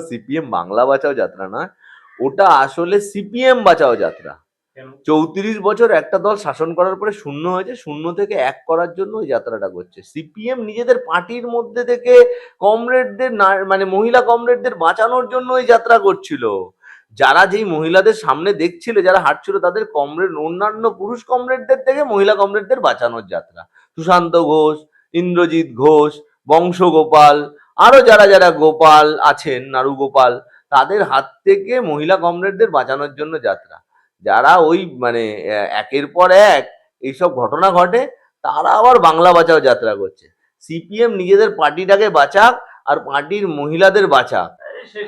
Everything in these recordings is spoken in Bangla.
সিপিএম বাংলা বাঁচাও যাত্রা নয়, ওটা আসলে সিপিএম বাঁচাও যাত্রা। 34 বছর একটা দল শাসন করার পরে শূন্য হয়েছে, শূন্য থেকে এক করার জন্য ওই যাত্রাটা করছে। সিপিএম নিজেদের পার্টির মধ্যে থেকে কমরেডদের মানে মহিলা কমরেডদের বাঁচানোর জন্য ওই যাত্রা করছিল। যারা যেই মহিলাদের সামনে দেখছিল, যারা হাঁটছিল, তাদের কমরেড অন্যান্য পুরুষ কমরেডদের থেকে মহিলা কমরেডদের বাঁচানোর যাত্রা। সুশান্ত ঘোষ, ইন্দ্রজিৎ ঘোষ, বংশগোপাল, আরো যারা যারা গোপাল আছেন, নারু গোপাল, তাদের হাত থেকে মহিলা কমরেডদের বাঁচানোর জন্য যাত্রা। যারা ওই মানে একের পর এক এইসব ঘটনা ঘটে, তারা আবার বাংলা বাঁচাও যাত্রা করছে। সিপিএম নিজেদের পার্টিটাকে বাঁচাক আর পার্টির মহিলাদের বাঁচাক।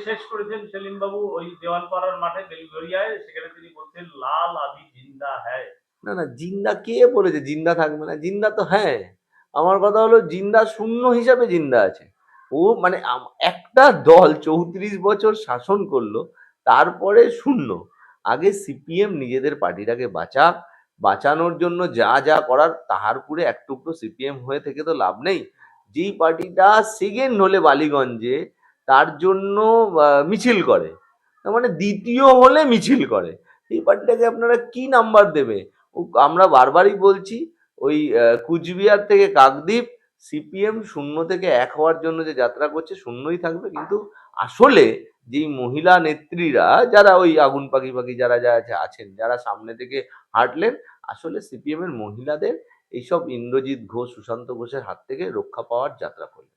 শেষ করেছেন সেলিম বাবু ওই দেওয়ানপাড়ার মাঠে বেলঘরিয়ায়, সেখানে তিনি বলছেন লাল আবি জিন্দা হ্যায়। না না, জিন্দা কে বলেছে জিন্দা থাকবে না? জিন্দা তো হ্যাঁ। আমার কথা হলো জিন্দা শূন্য হিসাবে জিন্দা আছে। ও মানে একটা দল 34 বছর শাসন করলো, তারপরে শূন্য। আগে সিপিএম নিজেদের পার্টিটাকে বাঁচাক, বাঁচানোর জন্য যা যা করার তাহার পুরে এক টুকরো সিপিএম হয়ে থেকে তো লাভ নেই। যেই পার্টিটা সেকেন্ড হলে বালিগঞ্জে তার জন্য মিছিল করে, তার মানে দ্বিতীয় হলে মিছিল করে, এই পার্টিটাকে আপনারা কি নাম্বার দেবে? আমরা বারবারই বলছি, ওই কুচবিহার থেকে কাকদ্বীপ সিপিএম শূন্য থেকে এক হওয়ার জন্য যে যাত্রা করছে শূন্যই থাকবে। কিন্তু আসলে যেই মহিলা নেত্রীরা, যারা ওই আগুন পাখি পাখি যারা যারা আছেন, যারা সামনে থেকে হাঁটলেন, আসলে সিপিএম এর মহিলাদের এইসব ইন্দ্রজিৎ ঘোষ, সুশান্ত ঘোষের হাত থেকে রক্ষা পাওয়ার যাত্রা করলেন।